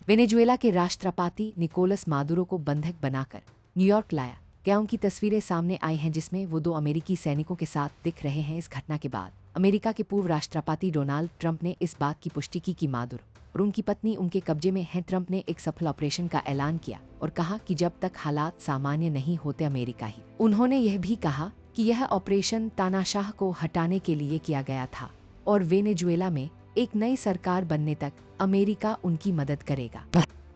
Venezuela के राष्ट्रपति Nicolas Maduro को बंधक बनाकर न्यूयॉर्क लाया गया। उनकी तस्वीरें सामने आई हैं जिसमें वो 2 अमेरिकी सैनिकों के साथ दिख रहे हैं। इस घटना के बाद अमेरिका के पूर्व राष्ट्रपति डोनाल्ड ट्रंप ने इस बात की पुष्टि की कि मादुरो और उनकी पत्नी उनके कब्जे में हैं। ट्रंप ने एक सफल ऑपरेशन का ऐलान किया और कहा कि जब तक हालात सामान्य नहीं होते अमेरिका ही। उन्होंने यह भी कहा कि यह ऑपरेशन तानाशाह को हटाने के लिए किया गया था और वेनेजुएला में एक नई सरकार बनने तक अमेरिका उनकी मदद करेगा।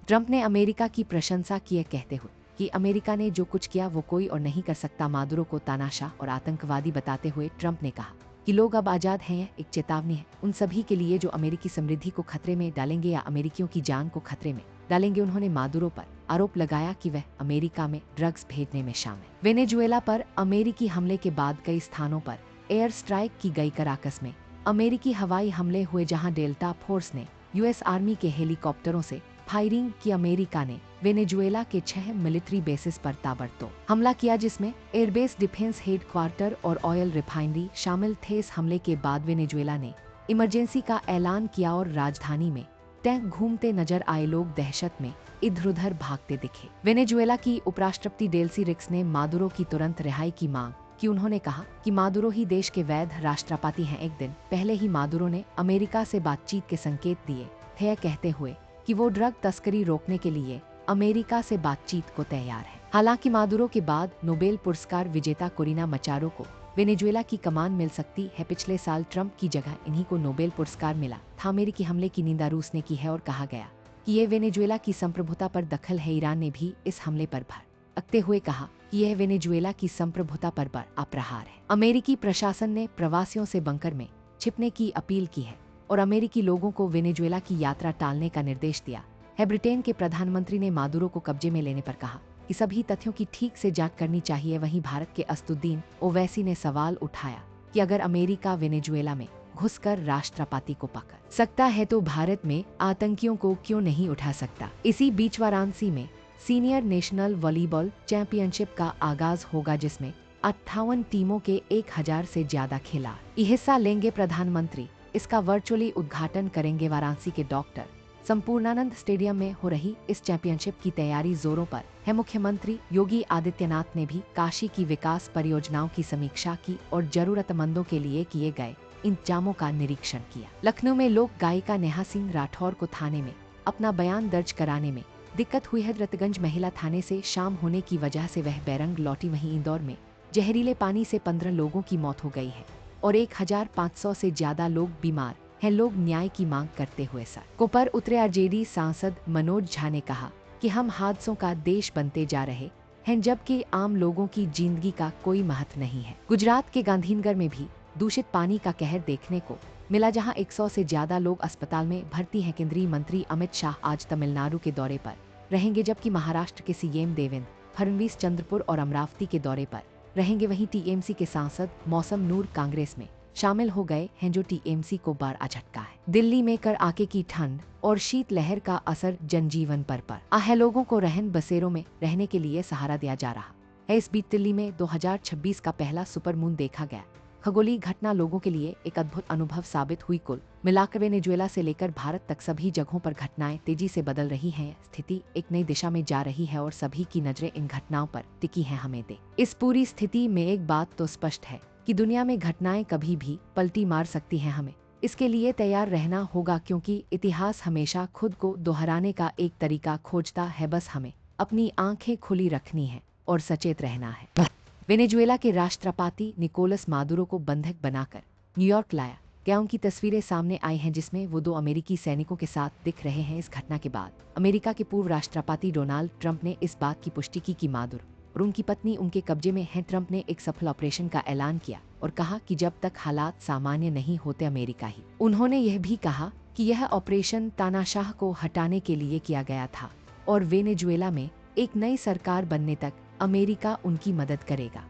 ट्रंप ने अमेरिका की प्रशंसा की कहते हुए कि अमेरिका ने जो कुछ किया वो कोई और नहीं कर सकता। मादुरो को तानाशाह और आतंकवादी बताते हुए ट्रंप ने कहा कि लोग अब आजाद हैं। यह एक चेतावनी है उन सभी के लिए जो अमेरिकी समृद्धि को खतरे में डालेंगे या अमेरिकियों की जान को खतरे में डालेंगे। उन्होंने मादुरो पर आरोप लगाया कि वह अमेरिका में ड्रग्स भेजने में शामिल। वेनेजुएला पर अमेरिकी हमले के बाद कई स्थानों पर एयर स्ट्राइक की गई। कराकस में अमेरिकी हवाई हमले हुए जहां डेल्टा फोर्स ने यूएस आर्मी के हेलीकॉप्टरों से फायरिंग की। अमेरिका ने वेनेजुएला के 6 मिलिट्री बेसिस पर ताबड़तोड़ हमला किया जिसमें एयरबेस, डिफेंस हेडक्वार्टर और ऑयल रिफाइनरी शामिल थे। इस हमले के बाद वेनेजुएला ने इमरजेंसी का ऐलान किया और राजधानी में टैंक घूमते नजर आए। लोग दहशत में इधर उधर भागते दिखे। वेनेजुएला की उपराष्ट्रपति डेल्सी रिक्स ने मादुरो की तुरंत रिहाई की मांग की। उन्होंने कहा कि मादुरो ही देश के वैध राष्ट्रपति हैं। एक दिन पहले ही मादुरो ने अमेरिका से बातचीत के संकेत दिए थे, कहते हुए कि वो ड्रग तस्करी रोकने के लिए अमेरिका से बातचीत को तैयार है। हालांकि मादुरो के बाद नोबेल पुरस्कार विजेता कोरिना मचारो को वेनेजुएला की कमान मिल सकती है। पिछले साल ट्रंप की जगह इन्हीं को नोबेल पुरस्कार मिला था। अमेरिकी हमले की निंदा रूस ने की है और कहा गया कि ये वेनेजुएला की संप्रभुता पर दखल है। ईरान ने भी इस हमले पर भड़कते हुए कहा कि यह वेनेजुएला की संप्रभुता पर बड़ा प्रहार है। अमेरिकी प्रशासन ने प्रवासियों से बंकर में छिपने की अपील की है और अमेरिकी लोगों को वेनेजुएला की यात्रा टालने का निर्देश दिया है। ब्रिटेन के प्रधानमंत्री ने मादुरो को कब्जे में लेने पर कहा कि सभी तथ्यों की ठीक से जांच करनी चाहिए। वहीं भारत के असदुद्दीन ओवैसी ने सवाल उठाया कि अगर अमेरिका वेनेजुएला में घुसकर राष्ट्रपति को पकड़ सकता है तो भारत में आतंकियों को क्यों नहीं उठा सकता। इसी बीच वाराणसी में सीनियर नेशनल वॉलीबॉल चैंपियनशिप का आगाज होगा जिसमें 58 टीमों के 1000 से ज्यादा खिलाड़ी हिस्सा लेंगे। प्रधानमंत्री इसका वर्चुअली उद्घाटन करेंगे। वाराणसी के डॉक्टर संपूर्णानंद स्टेडियम में हो रही इस चैंपियनशिप की तैयारी जोरों पर है। मुख्यमंत्री योगी आदित्यनाथ ने भी काशी की विकास परियोजनाओं की समीक्षा की और जरूरतमंदों के लिए किए गए इंतजामों का निरीक्षण किया। लखनऊ में लोक गायिका नेहा सिंह राठौर को थाने में अपना बयान दर्ज कराने में दिक्कत हुई। हजरतगंज महिला थाने से शाम होने की वजह से वह बैरंग लौटी। वहीं इंदौर में जहरीले पानी से 15 लोगों की मौत हो गई है और 1500 से ज्यादा लोग बीमार हैं। लोग न्याय की मांग करते हुए सड़कों पर उतरे। आरजेडी सांसद मनोज झा ने कहा कि हम हादसों का देश बनते जा रहे हैं जबकि आम लोगों की जिंदगी का कोई महत्व नहीं है। गुजरात के गांधीनगर में भी दूषित पानी का कहर देखने को मिला जहां 100 से ज्यादा लोग अस्पताल में भर्ती हैं। केंद्रीय मंत्री अमित शाह आज तमिलनाडु के दौरे पर रहेंगे जबकि महाराष्ट्र के सीएम देवेंद्र फडणवीस चंद्रपुर और अमरावती के दौरे पर रहेंगे। वहीं टीएमसी के सांसद मौसम नूर कांग्रेस में शामिल हो गए हैं जो टीएमसी को बड़ा झटका है। दिल्ली में कड़ाके की ठंड और शीतलहर का असर जनजीवन पर पड़ा है। लोगों को रहन बसेरों में रहने के लिए सहारा दिया जा रहा है। इस बीच दिल्ली में 2026 का पहला सुपर मून देखा गया। खगोलीय घटना लोगों के लिए एक अद्भुत अनुभव साबित हुई। कुल मिलाकर वेनेजुएला से लेकर भारत तक सभी जगहों पर घटनाएं तेजी से बदल रही हैं। स्थिति एक नई दिशा में जा रही है और सभी की नजरें इन घटनाओं पर टिकी हैं। हमें दे इस पूरी स्थिति में एक बात तो स्पष्ट है कि दुनिया में घटनाएं कभी भी पलटी मार सकती हैं। हमें इसके लिए तैयार रहना होगा क्योंकि इतिहास हमेशा खुद को दोहराने का एक तरीका खोजता है। बस हमें अपनी आंखें खुली रखनी है और सचेत रहना है। वेनेजुएला के राष्ट्रपति निकोलस मादुरो को बंधक बनाकर न्यूयॉर्क लाया गया। उनकी तस्वीरें सामने आई हैं जिसमें वो 2 अमेरिकी सैनिकों के साथ दिख रहे हैं। इस घटना के बाद अमेरिका के पूर्व राष्ट्रपति डोनाल्ड ट्रंप ने इस बात की पुष्टि की कि मादुरो और उनकी पत्नी उनके कब्जे में हैं। ट्रंप ने एक सफल ऑपरेशन का ऐलान किया और कहा कि जब तक हालात सामान्य नहीं होते अमेरिका ही। उन्होंने यह भी कहा कि यह ऑपरेशन तानाशाह को हटाने के लिए किया गया था और वेनेजुएला में एक नई सरकार बनने तक अमेरिका उनकी मदद करेगा।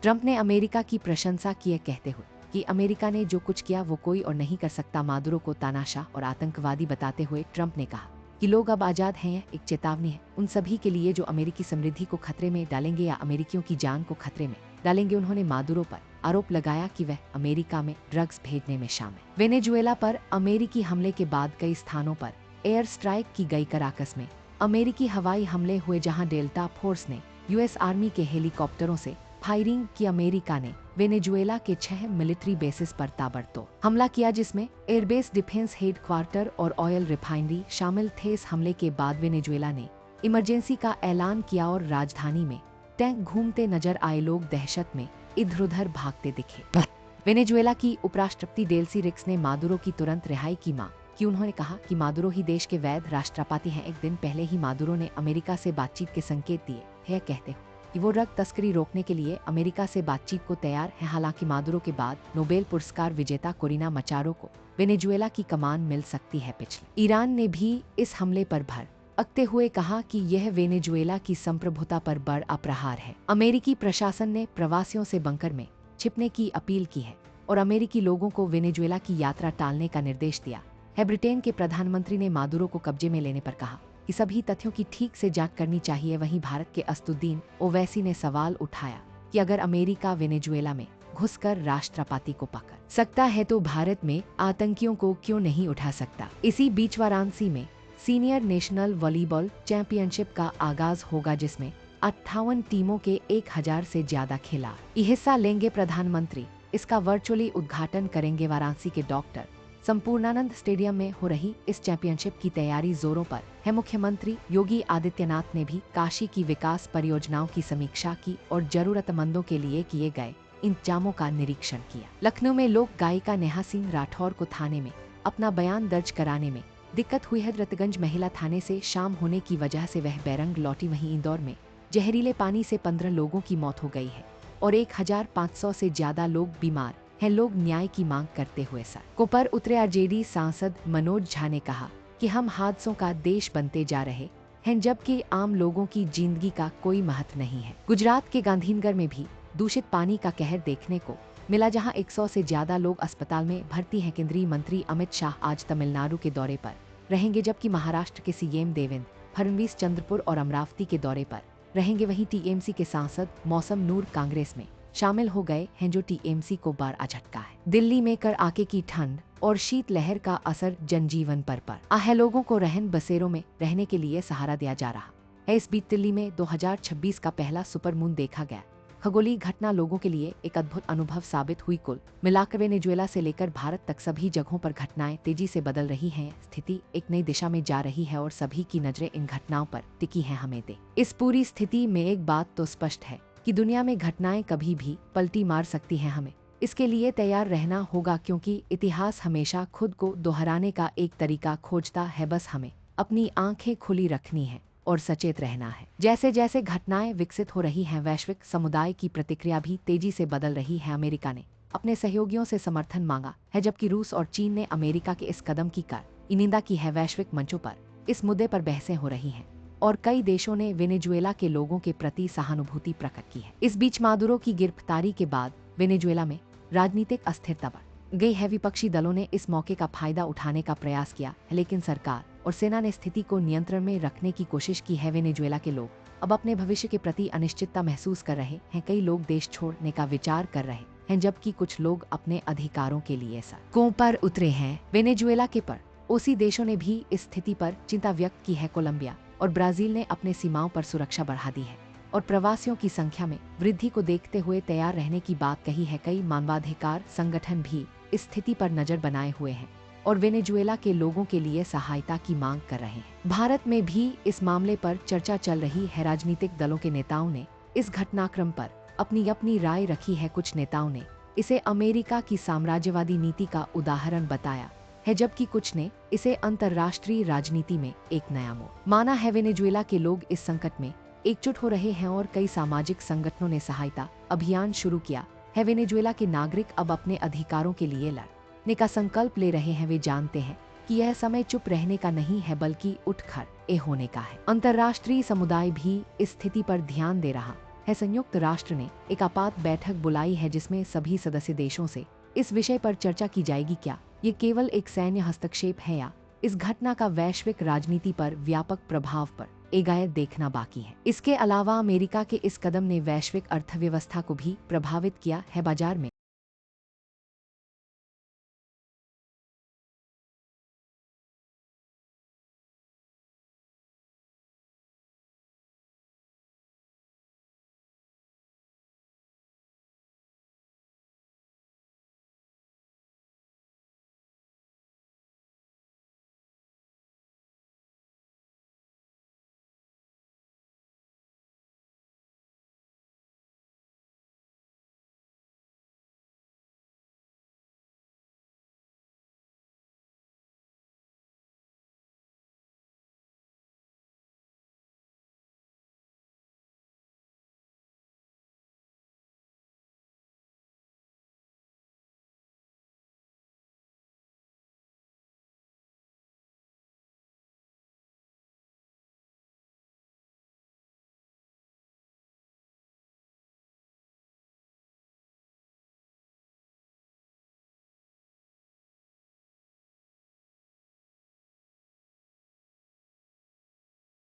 ट्रंप ने अमेरिका की प्रशंसा की कहते हुए कि अमेरिका ने जो कुछ किया वो कोई और नहीं कर सकता। मादुरो को तानाशाह और आतंकवादी बताते हुए ट्रंप ने कहा कि लोग अब आजाद हैं। यह एक चेतावनी है उन सभी के लिए जो अमेरिकी समृद्धि को खतरे में डालेंगे या अमेरिकियों की जान को खतरे में डालेंगे। उन्होंने मादुरो पर आरोप लगाया कि वह अमेरिका में ड्रग्स भेजने में शामिल। वेनेजुएला पर अमेरिकी हमले के बाद कई स्थानों पर एयर स्ट्राइक की गई कराकस में अमेरिकी हवाई हमले हुए, जहां डेल्टा फोर्स ने यूएस आर्मी के हेलीकॉप्टरों से फायरिंग की। अमेरिका ने वेनेजुएला के 6 मिलिट्री बेसिस पर ताबड़तोड़ हमला किया, जिसमें एयरबेस, डिफेंस हेडक्वार्टर और ऑयल रिफाइनरी शामिल थे। इस हमले के बाद वेनेजुएला ने इमरजेंसी का ऐलान किया और राजधानी में टैंक घूमते नजर आए लोग दहशत में इधर-उधर भागते दिखे। वेनेजुएला की उपराष्ट्रपति डेल्सी रिक्स ने मादुरो की तुरंत रिहाई की मांग की। उन्होंने कहा कि मादुरो ही देश के वैध राष्ट्रपति हैं। एक दिन पहले ही मादुरो ने अमेरिका से बातचीत के संकेत दिए हैं, कहते हो कि वो रक्त तस्करी रोकने के लिए अमेरिका से बातचीत को तैयार है। हालांकि मादुरो के बाद नोबेल पुरस्कार विजेता कोरिना मचारो को वेनेजुएला की कमान मिल सकती है। पिछले ईरान ने भी इस हमले पर भड़कते हुए कहा कि यह वेनेजुएला की संप्रभुता पर बड़ा प्रहार है। अमेरिकी प्रशासन ने प्रवासियों से बंकर में छिपने की अपील की है और अमेरिकी लोगों को वेनेजुएला की यात्रा टालने का निर्देश दिया है। ब्रिटेन के प्रधानमंत्री ने मादुरो को कब्जे में लेने पर कहा कि सभी तथ्यों की ठीक से जांच करनी चाहिए। वहीं भारत के असदुद्दीन ओवैसी ने सवाल उठाया कि अगर अमेरिका वेनेजुएला में घुसकर राष्ट्रपति को पकड़ सकता है तो भारत में आतंकियों को क्यों नहीं उठा सकता। इसी बीच वाराणसी में सीनियर नेशनल वॉलीबॉल चैंपियनशिप का आगाज होगा, जिसमें 58 टीमों के 1000 से ज्यादा खिलाड़ी हिस्सा लेंगे। प्रधानमंत्री इसका वर्चुअली उद्घाटन करेंगे। वाराणसी के डॉक्टर संपूर्णानंद स्टेडियम में हो रही इस चैंपियनशिप की तैयारी जोरों पर है। मुख्यमंत्री योगी आदित्यनाथ ने भी काशी की विकास परियोजनाओं की समीक्षा की और जरूरतमंदों के लिए किए गए इंतजामों का निरीक्षण किया। लखनऊ में लोक गायिका नेहा सिंह राठौर को थाने में अपना बयान दर्ज कराने में दिक्कत हुई। हजरतगंज महिला थाने से शाम होने की वजह से वह बैरंग लौटी। वहीं इंदौर में जहरीले पानी से 15 लोगों की मौत हो गई है और 1500 से ज्यादा लोग बीमार हैं। लोग न्याय की मांग करते हुए सड़कों पर उतरे। आरजेडी सांसद मनोज झा ने कहा कि हम हादसों का देश बनते जा रहे हैं, जबकि आम लोगों की जिंदगी का कोई महत्व नहीं है। गुजरात के गांधीनगर में भी दूषित पानी का कहर देखने को मिला, जहां 100 से ज्यादा लोग अस्पताल में भर्ती हैं। केंद्रीय मंत्री अमित शाह आज तमिलनाडु के दौरे पर रहेंगे, जबकि महाराष्ट्र के सीएम देवेंद्र फडणवीस चंद्रपुर और अमरावती के दौरे पर रहेंगे। वहीं टीएमसी के सांसद मौसम नूर कांग्रेस में शामिल हो गए हैं, जो टीएमसी को बड़ा झटका है। दिल्ली में कड़ाके की ठंड और शीतलहर का असर जनजीवन पर पड़ा है। लोगों को रहन बसेरों में रहने के लिए सहारा दिया जा रहा है। इस बीच दिल्ली में 2026 का पहला सुपरमून देखा गया। खगोलीय घटना लोगों के लिए एक अद्भुत अनुभव साबित हुई। कुल मिलाकर वेनेजुएला से लेकर भारत तक सभी जगहों पर घटनाएं तेजी से बदल रही हैं। स्थिति एक नई दिशा में जा रही है और सभी की नजरें इन घटनाओं पर टिकी हैं। हमें इस पूरी स्थिति में एक बात तो स्पष्ट है कि दुनिया में घटनाएं कभी भी पलटी मार सकती हैं। हमें इसके लिए तैयार रहना होगा, क्योंकि इतिहास हमेशा खुद को दोहराने का एक तरीका खोजता है। बस हमें अपनी आंखें खुली रखनी है और सचेत रहना है। जैसे जैसे घटनाएं विकसित हो रही हैं, वैश्विक समुदाय की प्रतिक्रिया भी तेजी से बदल रही है। अमेरिका ने अपने सहयोगियों से समर्थन मांगा है, जबकि रूस और चीन ने अमेरिका के इस कदम की निंदा की है। वैश्विक मंचों पर इस मुद्दे पर बहसें हो रही हैं और कई देशों ने वेनेजुएला के लोगों के प्रति सहानुभूति प्रकट की है। इस बीच मादुरो की गिरफ्तारी के बाद वेनेजुएला में राजनीतिक अस्थिरता बढ़ गई है। विपक्षी दलों ने इस मौके का फायदा उठाने का प्रयास किया है, लेकिन सरकार और सेना ने स्थिति को नियंत्रण में रखने की कोशिश की है। वेनेजुएला के लोग अब अपने भविष्य के प्रति अनिश्चितता महसूस कर रहे हैं। कई लोग देश छोड़ने का विचार कर रहे हैं, जबकि कुछ लोग अपने अधिकारों के लिए सड़कों पर उतरे हैं। वेनेजुएला के पड़ोसी देशों ने भी इस स्थिति पर चिंता व्यक्त की है। कोलंबिया और ब्राजील ने अपने सीमाओं पर सुरक्षा बढ़ा दी है और प्रवासियों की संख्या में वृद्धि को देखते हुए तैयार रहने की बात कही है। कई मानवाधिकार संगठन भी इस स्थिति पर नजर बनाए हुए हैं और वेनेजुएला के लोगों के लिए सहायता की मांग कर रहे हैं। भारत में भी इस मामले पर चर्चा चल रही है। राजनीतिक दलों के नेताओं ने इस घटनाक्रम पर अपनी अपनी राय रखी है। कुछ नेताओं ने इसे अमेरिका की साम्राज्यवादी नीति का उदाहरण बताया है, जबकि कुछ ने इसे अंतर्राष्ट्रीय राजनीति में एक नया मोड़ माना है। वेनेजुएला के लोग इस संकट में एकजुट हो रहे हैं और कई सामाजिक संगठनों ने सहायता अभियान शुरू किया है। वेनेजुएला के नागरिक अब अपने अधिकारों के लिए लड़ने का संकल्प ले रहे हैं। वे जानते हैं कि यह समय चुप रहने का नहीं है, बल्कि उठ खड़े होने का है। अंतर्राष्ट्रीय समुदाय भी इस स्थिति पर ध्यान दे रहा है। संयुक्त राष्ट्र ने एक आपात बैठक बुलाई है, जिसमें सभी सदस्य देशों से इस विषय पर चर्चा की जाएगी। क्या ये केवल एक सैन्य हस्तक्षेप है या इस घटना का वैश्विक राजनीति पर व्यापक प्रभाव पर एगायत देखना बाकी है। इसके अलावा अमेरिका के इस कदम ने वैश्विक अर्थव्यवस्था को भी प्रभावित किया है। बाजार में